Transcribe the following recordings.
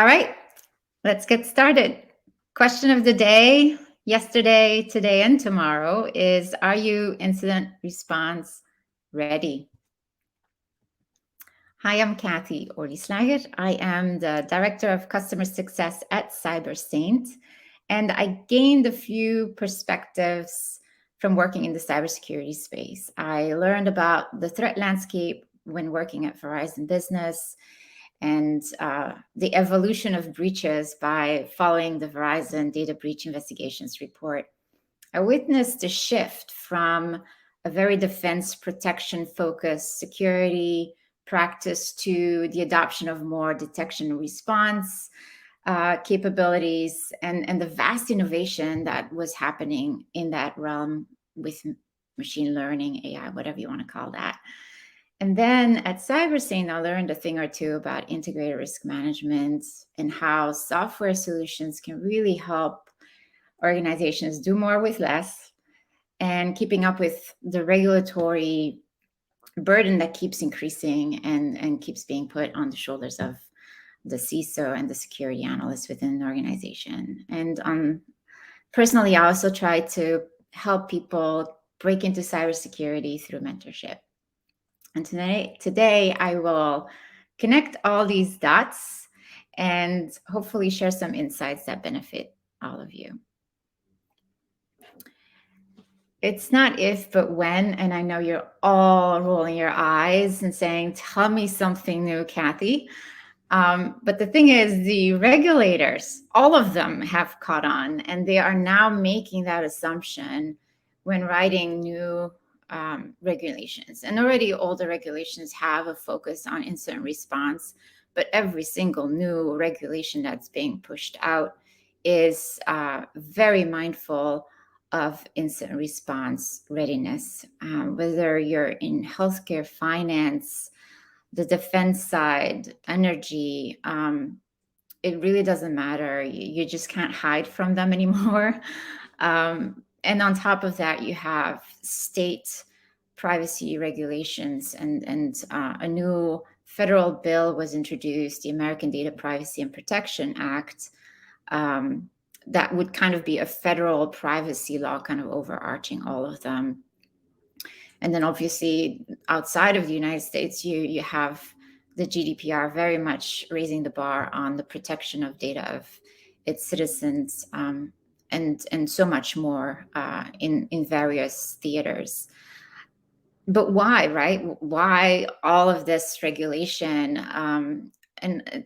All right, let's get started. Question of the day, yesterday, today, and tomorrow is, are you incident response ready? Hi, I'm Kathy Orlislager. I am the Director of Customer Success at CyberSaint, and I gained a few perspectives from working in the cybersecurity space. I learned about the threat landscape when working at Verizon Business and the evolution of breaches by following the Verizon Data Breach Investigations report. I witnessed a shift from a very defense protection focused security practice to the adoption of more detection and response capabilities and the vast innovation that was happening in that realm with machine learning, AI, whatever you want to call that. And then at CyberSaint, I learned a thing or two about integrated risk management and how software solutions can really help organizations do more with less and keeping up with the regulatory burden that keeps increasing and keeps being put on the shoulders of the CISO and the security analysts within an organization. And personally, I also try to help people break into cybersecurity through mentorship. And today I will connect all these dots and hopefully share some insights that benefit all of you. It's not if, but when, and I know you're all rolling your eyes and saying, tell me something new, Kathy. But the thing is, the regulators, all of them have caught on, and they are now making that assumption when writing new regulations. And already older regulations have a focus on incident response, but every single new regulation that's being pushed out is very mindful of incident response readiness, whether you're in healthcare, finance, the defense side, energy, it really doesn't matter. You just can't hide from them anymore. And on top of that, you have state privacy regulations and a new federal bill was introduced, the American Data Privacy and Protection Act, that would kind of be a federal privacy law, kind of overarching all of them. And then obviously outside of the United States, you have the GDPR very much raising the bar on the protection of data of its citizens, and so much more in various theaters. But why, right? Why all of this regulation? And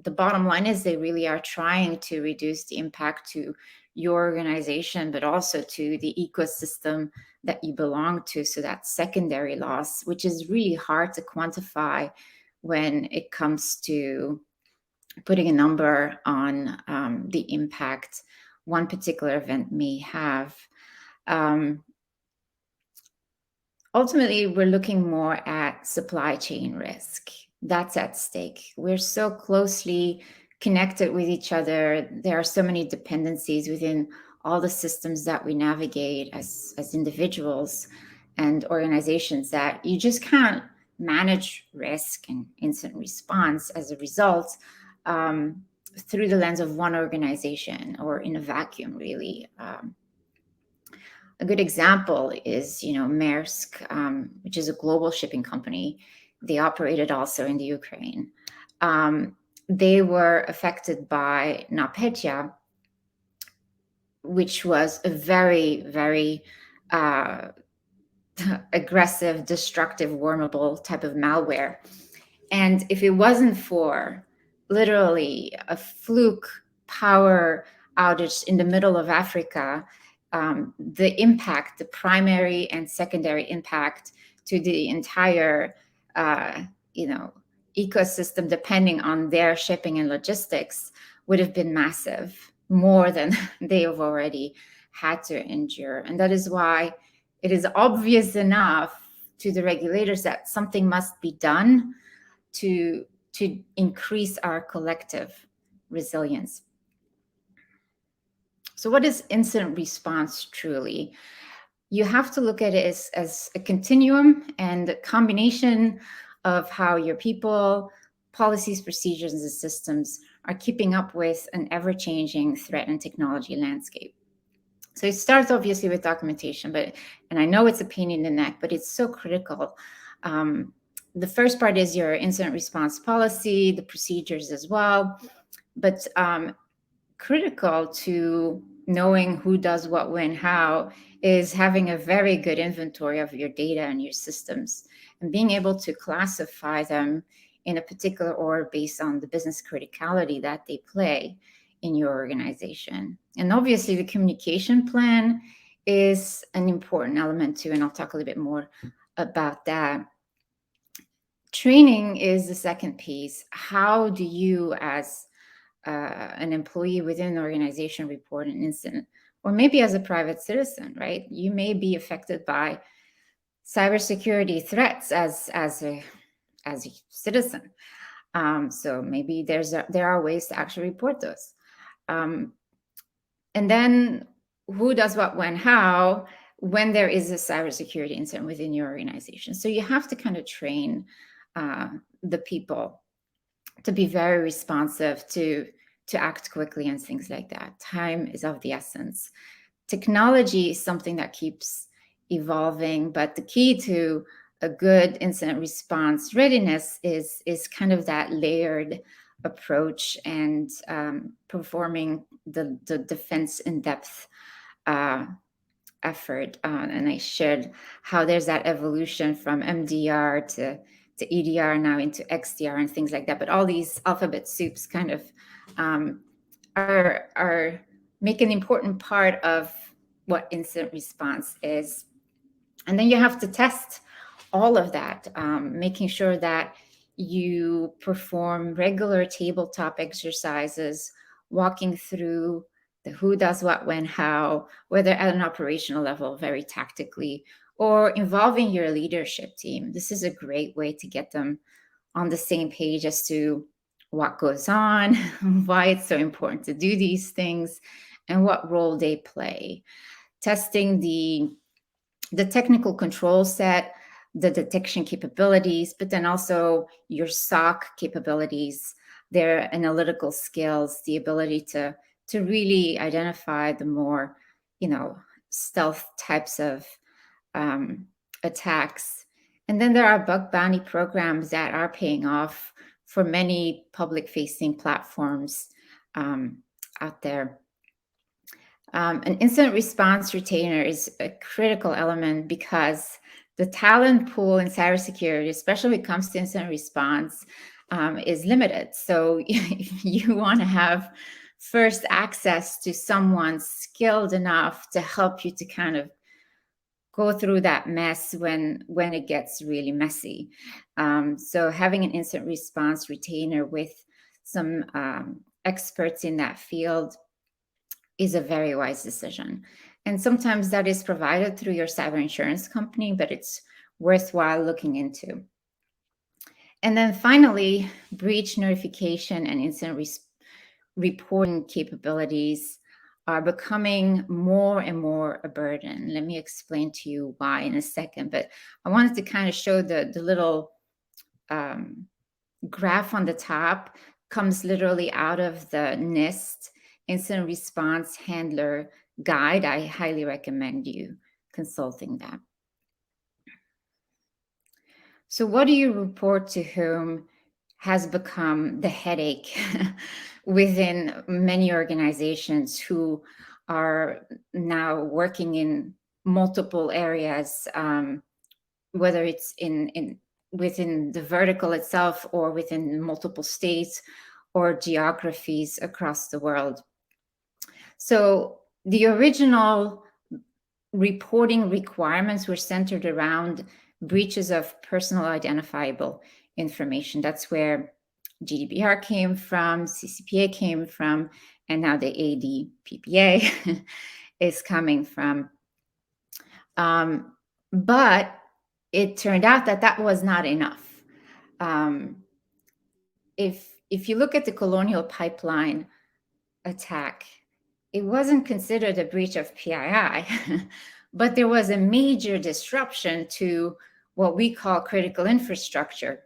the bottom line is they really are trying to reduce the impact to your organization, but also to the ecosystem that you belong to. So that secondary loss, which is really hard to quantify when it comes to putting a number on the impact one particular event may have. Ultimately, we're looking more at supply chain risk. That's at stake. We're so closely connected with each other. There are so many dependencies within all the systems that we navigate as individuals and organizations that you just can't manage risk and incident response as a result through the lens of one organization or in a vacuum, really. A good example is, Maersk, which is a global shipping company. They operated also in the Ukraine. They were affected by NotPetya, which was a very, very aggressive, destructive, wormable type of malware. And if it wasn't for literally a fluke power outage in the middle of Africa, the impact, the primary and secondary impact to the entire, ecosystem, depending on their shipping and logistics, would have been massive, more than they have already had to endure. And that is why it is obvious enough to the regulators that something must be done to increase our collective resilience. So what is incident response truly? You have to look at it as a continuum and a combination of how your people, policies, procedures, and systems are keeping up with an ever-changing threat and technology landscape. So it starts obviously with documentation, and I know it's a pain in the neck, but it's so critical. The first part is your incident response policy, the procedures as well, but critical to knowing who does what, when, how is having a very good inventory of your data and your systems and being able to classify them in a particular order based on the business criticality that they play in your organization. And obviously the communication plan is an important element too, and I'll talk a little bit more about that. Training is the second piece. How do you, as an employee within an organization, report an incident? Or maybe as a private citizen, right? You may be affected by cybersecurity threats as a citizen. So maybe there are ways to actually report those. And then who does what, when, how, when there is a cybersecurity incident within your organization. So you have to kind of train the people to be very responsive, to act quickly and things like that. Time is of the essence. Technology is something that keeps evolving, but the key to a good incident response readiness is kind of that layered approach and performing the defense in depth effort. And I shared how there's that evolution from MDR to EDR, now into XDR and things like that. But all these alphabet soups kind of are make an important part of what incident response is. And then you have to test all of that, making sure that you perform regular tabletop exercises, walking through the who does what, when, how, whether at an operational level, very tactically, or involving your leadership team. This is a great way to get them on the same page as to what goes on, why it's so important to do these things, and what role they play. Testing the technical control set, the detection capabilities, but then also your SOC capabilities, their analytical skills, the ability to really identify the more, stealth types of attacks. And then there are bug bounty programs that are paying off for many public-facing platforms out there. An incident response retainer is a critical element because the talent pool in cybersecurity, especially when it comes to incident response, is limited. So you want to have first access to someone skilled enough to help you to kind of go through that mess when it gets really messy. So having an incident response retainer with some experts in that field is a very wise decision. And sometimes that is provided through your cyber insurance company, but it's worthwhile looking into. And then finally, breach notification and incident reporting capabilities are becoming more and more a burden. Let me explain to you why in a second, but I wanted to kind of show the little graph on the top comes literally out of the NIST Incident Response Handler Guide. I highly recommend you consulting that. So what do you report to whom has become the headache within many organizations who are now working in multiple areas, whether it's within the vertical itself or within multiple states or geographies across the world. So the original reporting requirements were centered around breaches of personal identifiable information. That's where GDPR came from, CCPA came from, and now the ADPPA is coming from. But it turned out that was not enough. If you look at the Colonial Pipeline attack, it wasn't considered a breach of PII, but there was a major disruption to what we call critical infrastructure.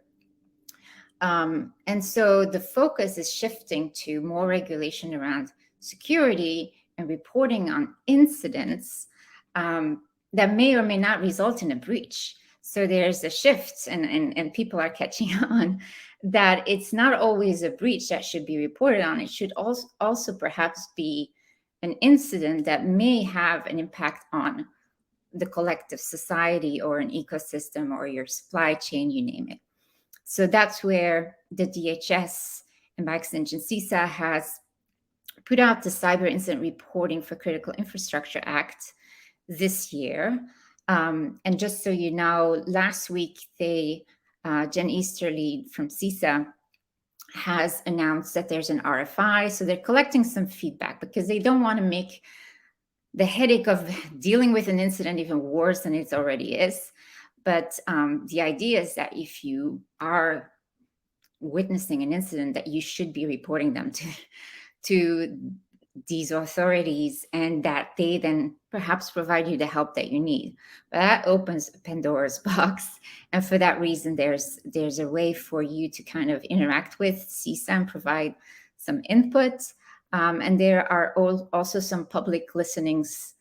And so the focus is shifting to more regulation around security and reporting on incidents that may or may not result in a breach. So there's a shift, and people are catching on that it's not always a breach that should be reported on. It should also perhaps be an incident that may have an impact on the collective society or an ecosystem or your supply chain, you name it. So that's where the DHS and by extension CISA has put out the Cyber Incident Reporting for Critical Infrastructure Act this year. And just so you know, last week Jen Easterly from CISA has announced that there's an RFI. So they're collecting some feedback because they don't want to make the headache of dealing with an incident even worse than it already is. But the idea is that if you are witnessing an incident, that you should be reporting them to these authorities, and that they then perhaps provide you the help that you need. But that opens Pandora's box, and for that reason, there's a way for you to kind of interact with CISA and provide some input. And there are also some public listenings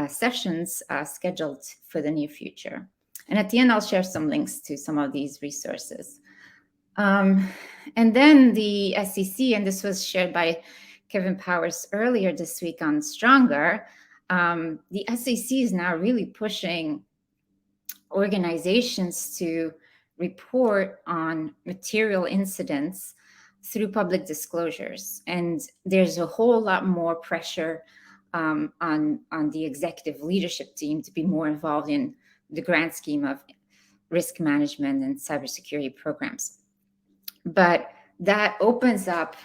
sessions scheduled for the near future. And at the end, I'll share some links to some of these resources. And then the SEC, and this was shared by Kevin Powers earlier this week on Stronger, the SEC is now really pushing organizations to report on material incidents through public disclosures. And there's a whole lot more pressure on the executive leadership team to be more involved in the grand scheme of risk management and cybersecurity programs. But that opens up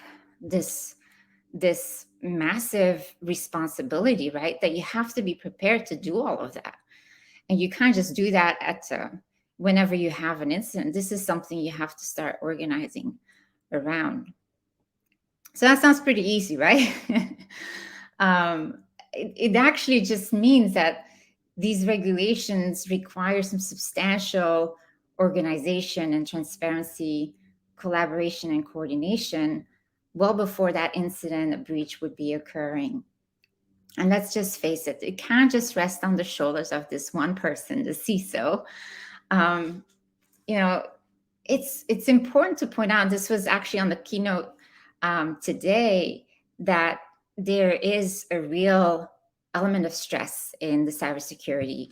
this massive responsibility, right? That you have to be prepared to do all of that. And you can't just do that whenever you have an incident. This is something you have to start organizing around. So that sounds pretty easy, right? It actually just means that these regulations require some substantial organization and transparency, collaboration and coordination well before that incident, a breach would be occurring. And let's just face it, it can't just rest on the shoulders of this one person, the CISO. It's important to point out, this was actually on the keynote today, that there is a real element of stress in the cybersecurity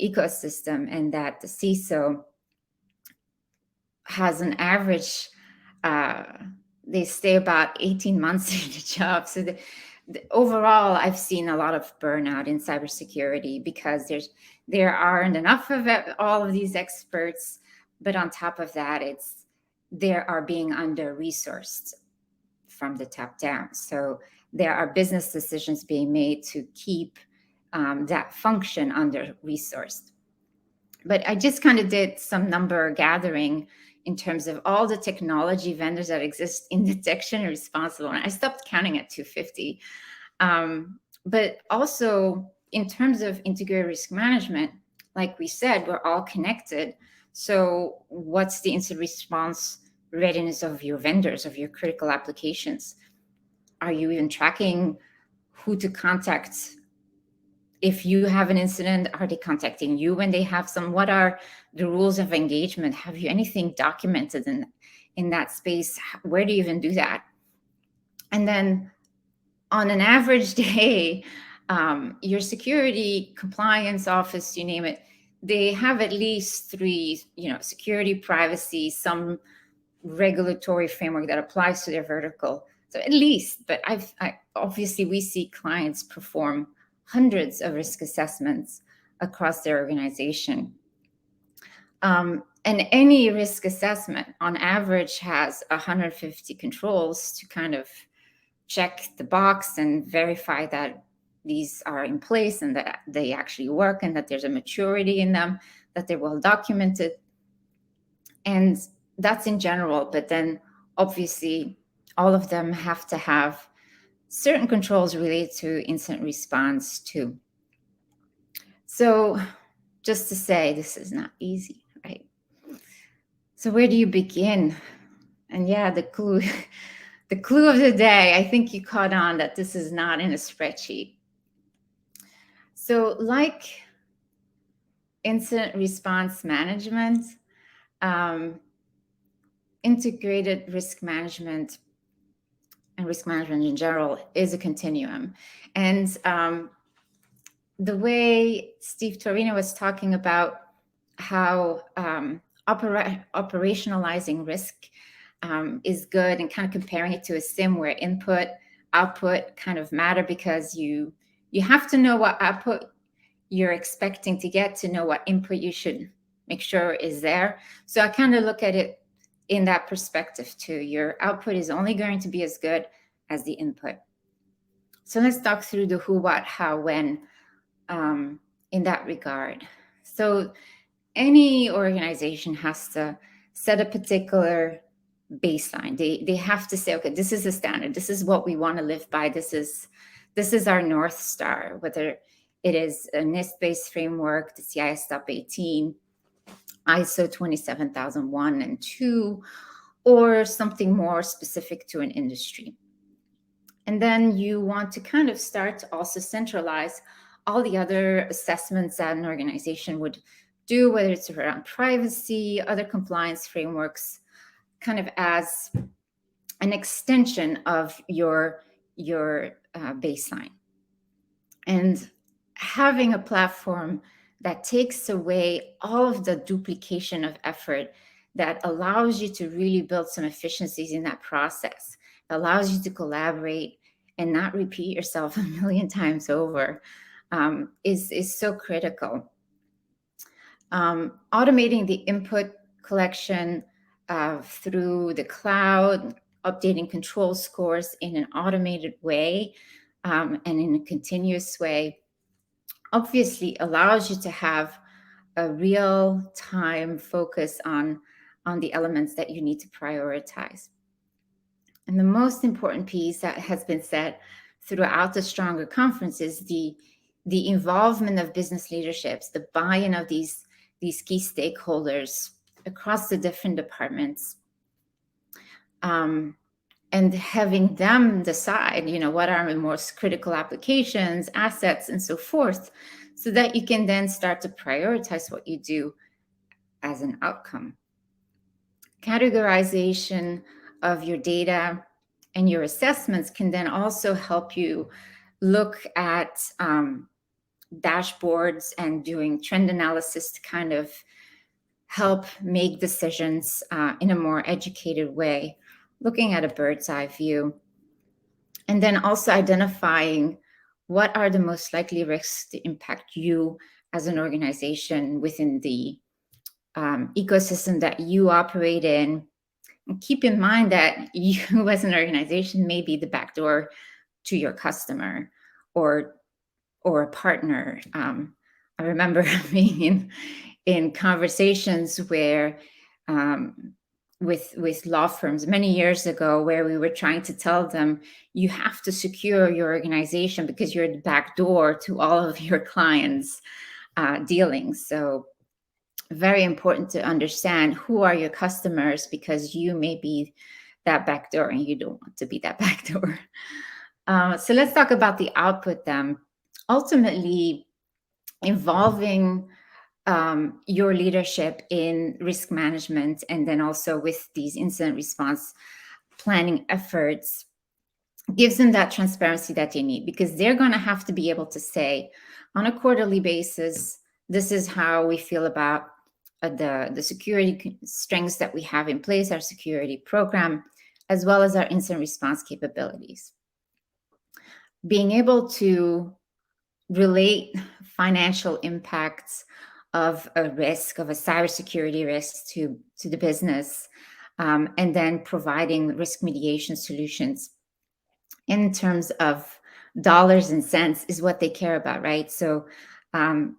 ecosystem, and that the CISO has an average, they stay about 18 months in the job. So overall, I've seen a lot of burnout in cybersecurity because there aren't enough of all of these experts. But on top of that, they are being under-resourced from the top down. So there are business decisions being made to keep that function under-resourced. But I just kind of did some number gathering in terms of all the technology vendors that exist in detection and response alone. I stopped counting at 250. But also in terms of integrated risk management, like we said, we're all connected. So what's the incident response readiness of your vendors, of your critical applications? Are you even tracking who to contact? If you have an incident, are they contacting you when they have some? What are the rules of engagement? Have you anything documented in that space? Where do you even do that? And then on an average day, your security compliance office, you name it, they have at least 3, security, privacy, some regulatory framework that applies to their vertical. So at least, but obviously we see clients perform hundreds of risk assessments across their organization. And any risk assessment on average has 150 controls to kind of check the box and verify that these are in place and that they actually work and that there's a maturity in them, that they're well documented. And that's in general, but then obviously all of them have to have certain controls related to incident response too. So just to say, this is not easy, right? So where do you begin? And yeah, the clue, the clue of the day, I think you caught on that this is not in a spreadsheet. So like incident response management, um, integrated risk management and risk management in general is a continuum. And the way Steve Torino was talking about how operationalizing risk is good, and kind of comparing it to a sim where input, output kind of matter, because you have to know what output you're expecting to get to know what input you should make sure is there. So I kind of look at it in that perspective too. Your output is only going to be as good as the input. So let's talk through the who, what, how, when in that regard. So any organization has to set a particular baseline. They have to say, okay, this is the standard. This is what we want to live by. This is our North Star, whether it is a NIST-based framework, the CISO 18, ISO 27001 and 2, or something more specific to an industry. And then you want to kind of start to also centralize all the other assessments that an organization would do, whether it's around privacy, other compliance frameworks, kind of as an extension of your baseline. And having a platform that takes away all of the duplication of effort, that allows you to really build some efficiencies in that process, allows you to collaborate and not repeat yourself a million times over, is so critical. Automating the input collection through the cloud, updating control scores in an automated way and in a continuous way, obviously allows you to have a real-time focus on the elements that you need to prioritize. And the most important piece that has been said throughout the Stronger Conference is the involvement of business leaderships, the buy-in of these key stakeholders across the different departments, and having them decide, what are the most critical applications, assets, and so forth, so that you can then start to prioritize what you do as an outcome. Categorization of your data and your assessments can then also help you look at dashboards and doing trend analysis to kind of help make decisions in a more educated way, looking at a bird's eye view. And then also identifying what are the most likely risks to impact you as an organization within the ecosystem that you operate in. And keep in mind that you as an organization may be the backdoor to your customer or a partner. I remember being in conversations where with law firms many years ago, where we were trying to tell them, you have to secure your organization because you're the back door to all of your clients' dealings. So very important to understand who are your customers, because you may be that back door and you don't want to be that back door. So let's talk about the output then. Ultimately, involving your leadership in risk management, and then also with these incident response planning efforts, gives them that transparency that they need, because they're going to have to be able to say on a quarterly basis, this is how we feel about the security strengths that we have in place, our security program, as well as our incident response capabilities. Being able to relate financial impacts of a risk, of a cybersecurity risk to the business, and then providing risk mitigation solutions in terms of dollars and cents is what they care about, right? So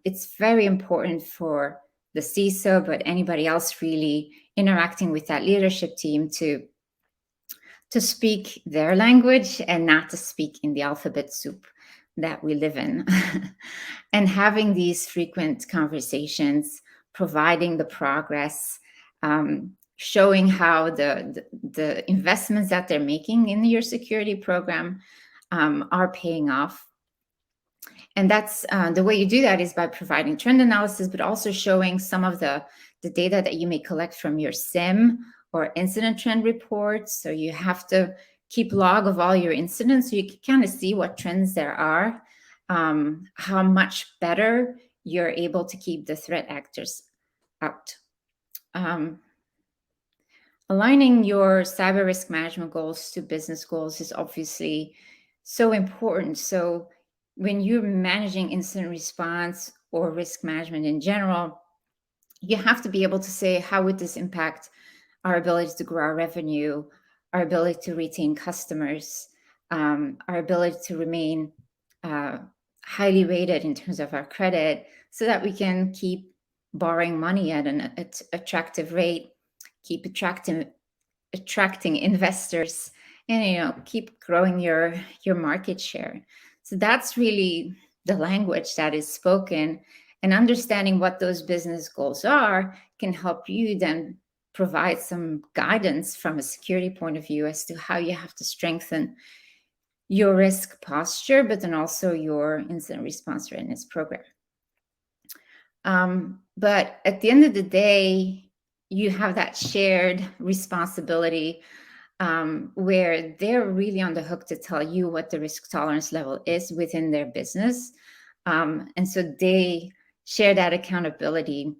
it's very important for the CISO, but anybody else really interacting with that leadership team to speak their language and not to speak in the alphabet soup that we live in. And having these frequent conversations, providing the progress, showing how the investments that they're making in your security program are paying off. And that's the way you do that is by providing trend analysis, but also showing some of the data that you may collect from your SIM or incident trend reports. So you have to keep log of all your incidents so you can kind of see what trends there are, how much better you're able to keep the threat actors out. Aligning your cyber risk management goals to business goals is obviously so important. So when you're managing incident response or risk management in general, you have to be able to say, how would this impact our ability to grow our revenue, our ability to retain customers, our ability to remain highly rated in terms of our credit, so that we can keep borrowing money at an attractive rate, keep attracting investors, and keep growing your market share. So that's really the language that is spoken, and understanding what those business goals are can help you then provide some guidance from a security point of view as to how you have to strengthen your risk posture, but then also your incident response readiness program. But at the end of the day, you have that shared responsibility where they're really on the hook to tell you what the risk tolerance level is within their business. And so they share that accountability,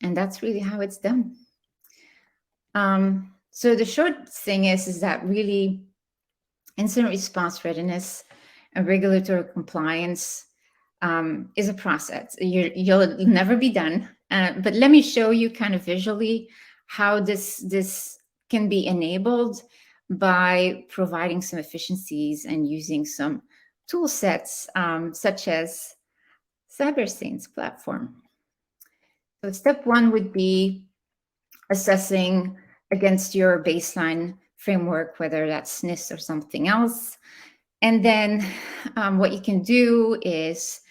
and that's really how it's done. So the short thing is that really incident response readiness and regulatory compliance is a process. You'll never be done. But let me show you kind of visually how this can be enabled by providing some efficiencies and using some tool sets such as CyberStain's platform. So step one would be assessing against your baseline framework, whether that's NIST or something else. And then what you can do is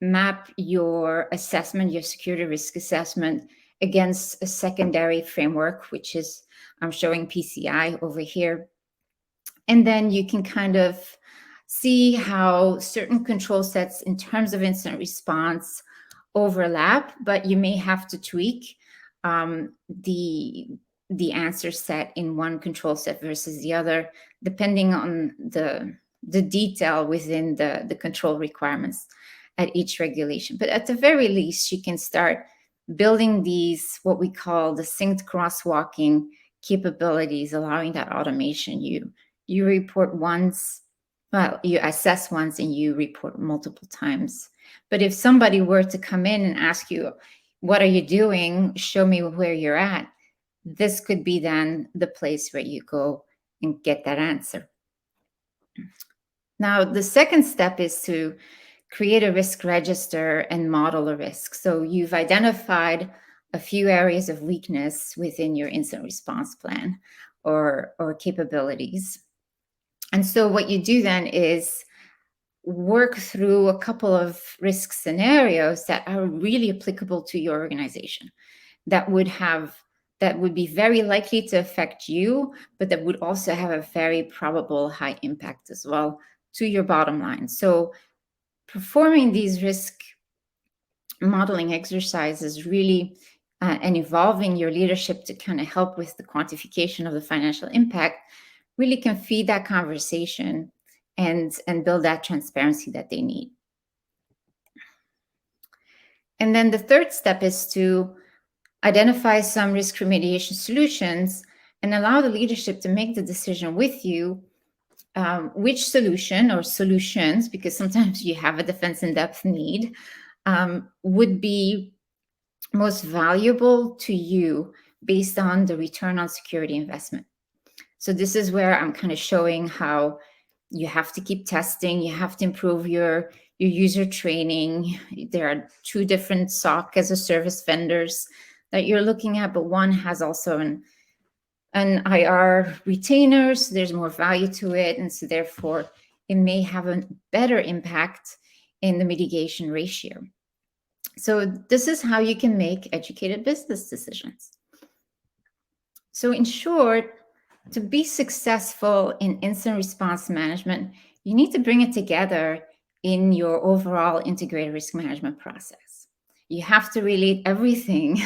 map your assessment, your security risk assessment, against a secondary framework, which is, I'm showing PCI over here. And then you can kind of see how certain control sets in terms of incident response overlap, but you may have to tweak the answer set in one control set versus the other, depending on the detail within the control requirements at each regulation. But at the very least, you can start building these, what we call the synced crosswalking capabilities, allowing that automation. You report once, well, you assess once and you report multiple times. But if somebody were to come in and ask you, what are you doing? Show me where you're at. This could be then the place where you go and get that answer. Now, the second step is to create a risk register and model a risk. So you've identified a few areas of weakness within your incident response plan or capabilities. And so what you do then is work through a couple of risk scenarios that are really applicable to your organization, that would be very likely to affect you, but that would also have a very probable high impact as well to your bottom line. So performing these risk modeling exercises really and evolving your leadership to kind of help with the quantification of the financial impact really can feed that conversation and build that transparency that they need. And then the third step is to identify some risk remediation solutions and allow the leadership to make the decision with you which solution or solutions, because sometimes you have a defense in depth need, would be most valuable to you based on the return on security investment. So this is where I'm kind of showing how you have to keep testing, you have to improve your user training. There are two different SOC as a service vendors that you're looking at, but one has also an IR retainer, so there's more value to it, and so therefore it may have a better impact in the mitigation ratio. So this is how you can make educated business decisions. So in short, to be successful in incident response management, you need to bring it together in your overall integrated risk management process. You have to relate everything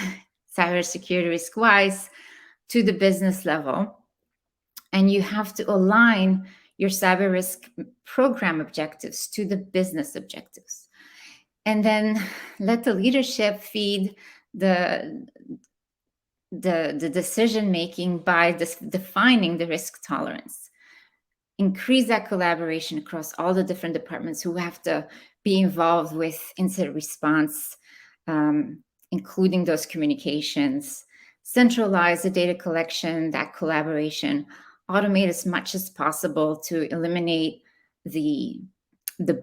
cybersecurity risk-wise to the business level, and you have to align your cyber risk program objectives to the business objectives. And then let the leadership feed the decision making by defining the risk tolerance. Increase that collaboration across all the different departments who have to be involved with incident response, including those communications. Centralize the data collection, that collaboration, automate as much as possible to eliminate the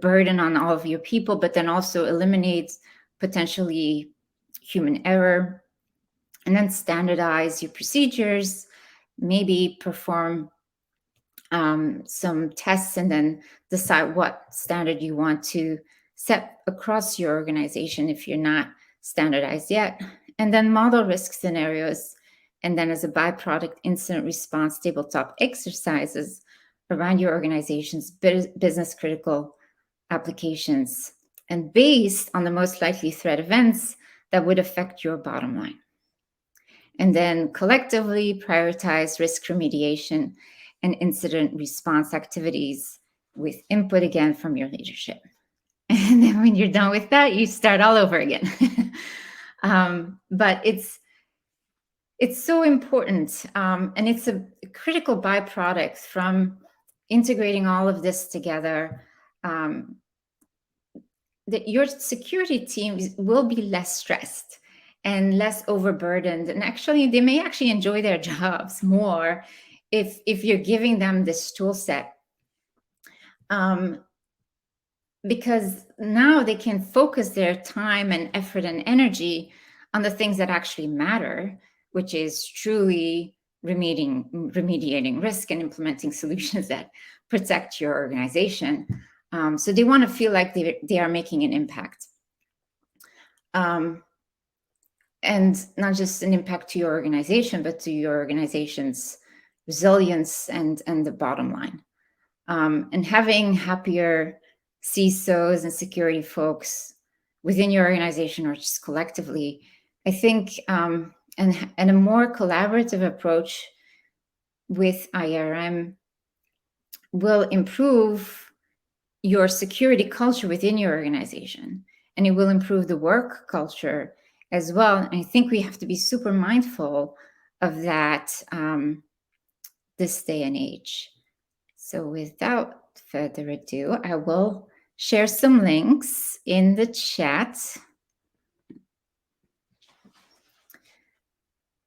burden on all of your people, but then also eliminate potentially human error. And then standardize your procedures, maybe perform some tests, and then decide what standard you want to set across your organization if you're not standardized yet. And then model risk scenarios. And then as a byproduct, incident response tabletop exercises around your organization's business critical applications, and based on the most likely threat events that would affect your bottom line. And then collectively prioritize risk remediation and incident response activities with input again from your leadership. And then when you're done with that, you start all over again. But it's so important, and it's a critical byproduct from integrating all of this together, that your security team will be less stressed and less overburdened, and actually they may actually enjoy their jobs more if you're giving them this tool set, because now they can focus their time and effort and energy on the things that actually matter, which is truly remediating risk and implementing solutions that protect your organization. So they want to feel like they are making an impact. And not just an impact to your organization, but to your organization's resilience and the bottom line. And having happier CISOs and security folks within your organization or just collectively, I think, and a more collaborative approach with IRM will improve your security culture within your organization, and it will improve the work culture as well. And I think we have to be super mindful of that this day and age. So without further ado, I will share some links in the chat.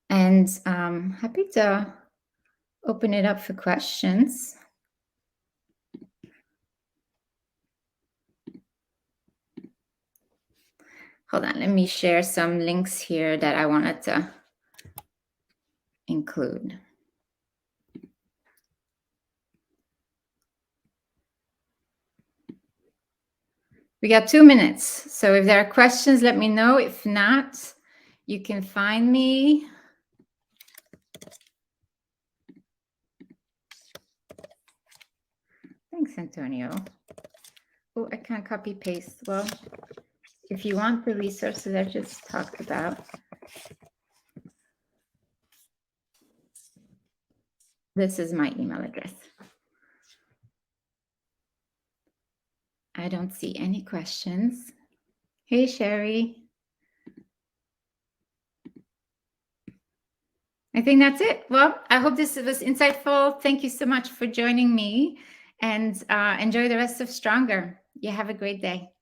And I'm happy to open it up for questions. Hold on, let me share some links here that I wanted to include. We got 2 minutes, so if there are questions, let me know. If not, you can find me. Thanks, Antonio. Oh, I can't copy paste. Well, if you want the resources I just talked about, this is my email address. I don't see any questions. Hey, Sherry. I think that's it. Well, I hope this was insightful. Thank you so much for joining me, and enjoy the rest of Stronger. You have a great day.